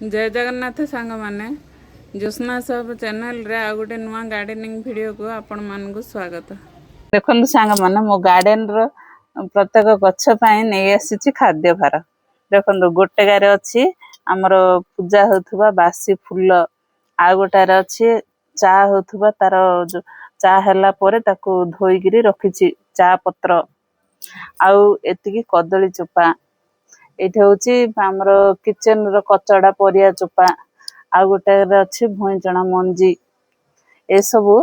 जय जगन्नाथ सांग माने ज्योत्ना सब चैनल रे आ गोटे नुआ गार्डनिंग वीडियो को आपण मान को स्वागत। देखंतु सांग माने मो गार्डन रो प्रत्येक गछ पई नै आसीची खाद्य भार। देखंतु गोटे गारे अछि हमर पूजा होथुबा बासी फूल आ गोटारे अछि चा होथुबा तार चा हैला परे ताकू धोईगिरी रखिची चा पत्र आउ एतिकी कदली चोपा एठी होची हमर किचन रो कचड़ा परिया चोपा आ गोटे अछि भुईचଣା मंजी ए सबु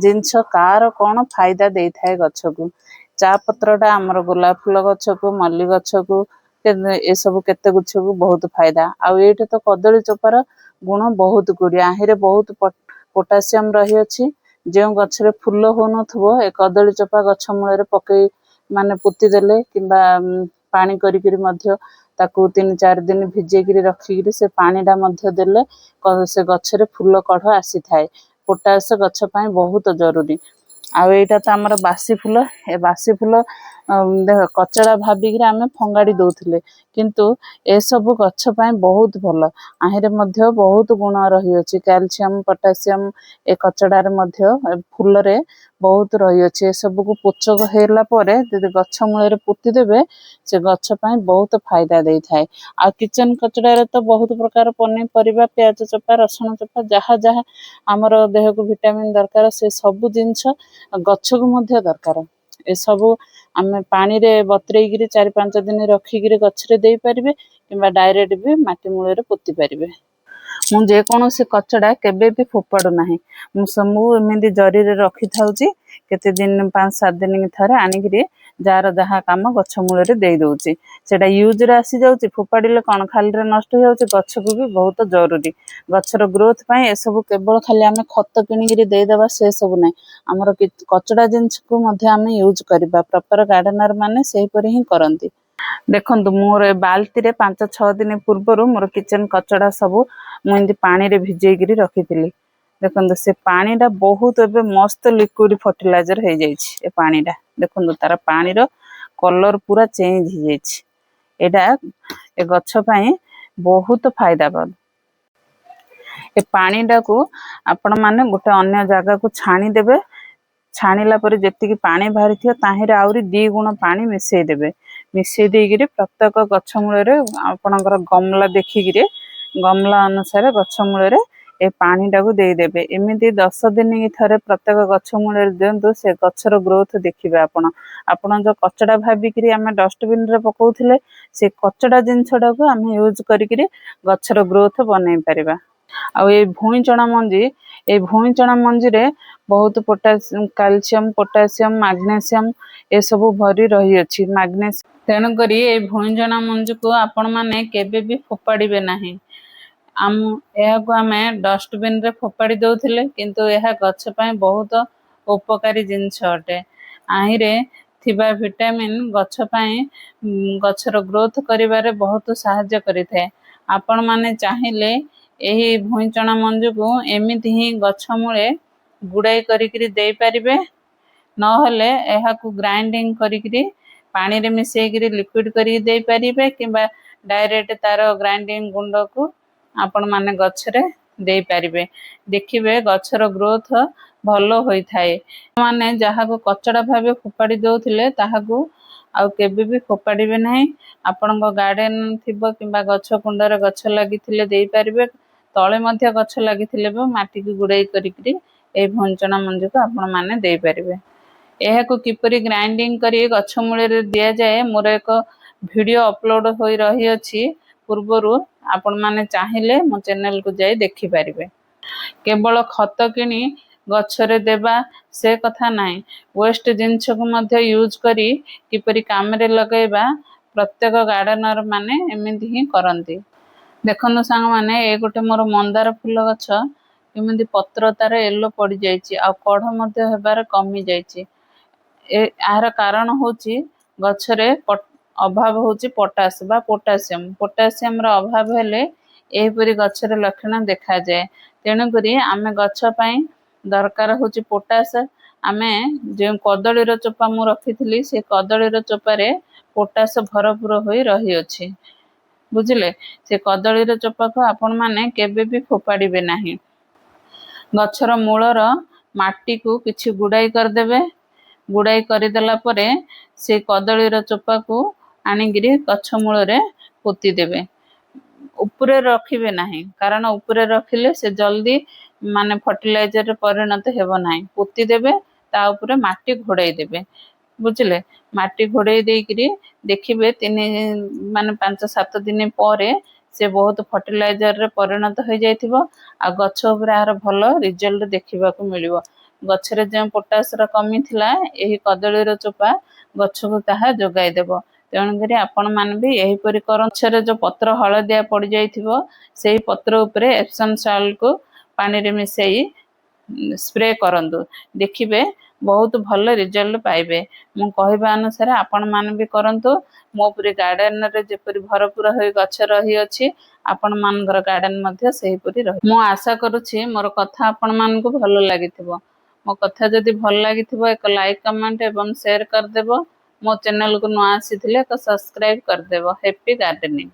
जिंस कार कोन फायदा देई थाए गछ को चा पत्रटा हमर गोलाप फूल गछ को मल्ली गछ को ए सबु केते गुछ को बहुत फायदा आ एठी तो कदली चोपार गुण बहुत गुडिया आहिरे बहुत पोटासियम रही अछि जे गछरे फूल हो नथबो ए कदली चोपा गछ मूले रे पकई माने पुती देले किबा पानी करी करी मध्य ताकू 3-4 दिन भिजेगिरी रखिगिरी से पानीटा मध्य देले से गछरे फूल कढ़ आसी थाए पोटास गछ पई बहुत जरूरी आ एटा त हमर बासी फूल ए बासी फूल देख कचड़ा भाबिगिरी आमे फंगाडी दउथिले किंतु ए सब गछ पई बहुत भलो आहिरे मध्य बहुत गुण रही अछि कैल्शियम पोटासियम ए कचड़ा रे मध्य फूल रे बहुत रही अछि ए सब को पोचक हेला परे जदि गछ मूले रे पुती देबे से गछ पई बहुत फायदा देई थाए आ किचन कचड़ा रे तो बहुत प्रकार पनी परिबा प्याज चोपा रसुण चोपा जहा जहा हमर देह को विटामिन दरकार से सब जिंस गछ को मध्य दरकार ए सब आमे पानी रे बतरेगिरी 4-5 दिन रखिगिरी गछ रे देई परिबे किबा डायरेक्ट भी माटी मूले रे पुती परिबे मु जे कोनोसी कचड़ा केबे भी फोपाडू नाही मु समू एमिदी जरी रे रखि थाउची केते दिन 5-7 दिन थरे आनिगिरी जार जहा काम गछ मूले रे देई दोची सेटा यूज रे आसी जाउची फोपाडिले कोन खाली रे नष्ट हो जाउची गछ को भी बहुत जरूरी गछर ग्रोथ पई ए सब केवल खाली आमे खत किनिगिरी देई देबा से सब नै हमर कचड़ा जिंस को मध्य आमे यूज करबा प्रॉपर गार्डनर माने सेही परि ही करंती देखंतु मोर बाल्टी रे 5-6 दिन पूर्वरु मोर किचन कचड़ा सब मुंदी पानी रे भिजेगिरी रखितिली देखंतु से पानीटा बहुत एबे मस्त लिक्विड फर्टिलाइजर हे जाइछि ए पानीटा देखंतु तार पानी रो कलर पूरा चेंज हो जाइछि एटा ए गछ पई बहुत फायदाबाद ए पानीटा को आपण माने गोटे अन्य जगह को छाणी देबे छाणीला परे जेतिकी पानी बाहरी थियो ताहिरे आउरी 2 गुण पानी मिसई देबे मिसई देगिरी प्रत्येक गछ मूले रे आपणकर गमला देखिगिरी गमला अनुसार गछ मूले रे ए पानीटा को देई देबे एमिति 10 दिन की थरे प्रत्येक गछ मूले रे देंतु से गछर ग्रोथ देखिबे आपण जो कचड़ा भाबिकिरी आमे डस्टबिन रे पकाउथिले से कचड़ा जिंसडा को आमे यूज करिकिरी गछर ग्रोथ बनै परिबा आ ए भुईचଣା मंजी रे बहुत कैल्शियम पोटासियम मैग्नीशियम ए सब भरी रही अछि मैग्नीशियम तेन करी ए भुईचଣା मंजी को आपण माने केबे भी फोपाडिबे नाही आम एहा को आमे डस्टबिन रे फोपाडी दउथिले किंतु एहा गछ पई बहुत उपकारी जिंस अटे आहिरे थिबा विटामिन गछ पई गछर ग्रोथ करिवारे बहुत सहायता करिथे आपण माने चाहिले एही भुईचଣା मंजू को एमिति ही गछ मूले गुड़ाई करिकरी देई परिबे न हले एहा को ग्राइंडिंग करिकरी पानी रे मिसेगिरी लिक्विड करी देई परिबे किबा डायरेक्ट तार ग्राइंडिंग गुंड को आपण माने गछ रे देई परिबे देखिबे गछर ग्रोथ भलो होई थाए माने जहा को कचड़ा भाबे फोपाडी दउथिले ताहा को आ केबे भी फोपाडिबे नाही आपण गार्डन थिबो किबा गछ कुंड रे गछ लागिथिले देई परिबे तळे मध्य गछ लागिथिले बो माटी की गुड़ाई करिकरी ए भुईचଣା मंजी को आपण माने देई परिबे एहा को किपरि ग्राइंडिंग करी गछ मूले रे दिया जाए मोर एक वीडियो अपलोड होई रही अछि पूर्वरु आपण माने चाहिले मो चैनल को जाई देखि परिबे केवल खत किनी गछरे देबा से कथा नाही वेस्ट जिंस को मध्य यूज करी किपरि काम रे लगाइबा प्रत्येक गार्डनर माने एमिति ही करंती देखनु सांग माने ए गोटे मोर मंदार फूल गछ केमिति पत्र तार येलो पड़ी जाइछि आ कढ़ मध्य हेबार कमी जाइछि ए आहार कारण होछि गछरे अभाव होछि पोटास बा पोटासियम रो अभाव हेले एहिपरि गछरे लक्षण देखा जाए तेणु करी आमे गछ पई दरकार होछि पोटास आमे जे कदली रो चोपा मु रखिथिली से कदली रो चोपा रे पोटास भरपूर होई रही अछि बुझिले से कदलीर चोपा को आपण माने केबे भी फोपाड़े ना। गछर मूलर माटी को किछि गुड़ाई करदेवे। गुड़ाई करदेला परे से कदलीर चोपा को आनिगिरी गछ मूल पोती देवे। उपरे रखिबे नाही कारण उपरे रखिले से जल्दी माने फर्टिलाइजर रे परिणत हेबो नाही। पोती देवे ता उपरे माटी घोड़ाई देवे। बुझिले माटी घोड़ाई देइकरी देखिबे माने 5-7 दिन परे से बहुत फर्टिलाइजर रे परिणत हो जाइथिबो आ गछ उपरे आर भलो रिजल्ट देखिबा को मिलिबो। गछरे जे पोटास र कमी थिला एही कदलीर चोपा गछ को ताहा जोगाई देबो। तेणुकरी आपण मान भी यही परि गछरे जो पत्र हलदिया पड़ जाइथिबो सेही पत्र उपरे एप्सम सॉल्ट को पानी रे मिसई स्प्रे करंतु। देखिबे बहुत भल रिजल्ट पाइबे। मु कहबा अनुसार आपण मान भी करंतु। मो पुरी गार्डन रे जेपरि भरपूर होई गछ रही अछि आपण मानकर गार्डन मध्ये सेही परि रही। मु आशा करूछि मोर कथा आपण मान को भल लागिथिबो। मो कथा जदि भल लागिथिबो एक लाइक कमेंट एवं शेयर कर देबो। मो चैनल को नुआ आसीथिले तो सब्सक्राइब कर देबो। Happy gardening.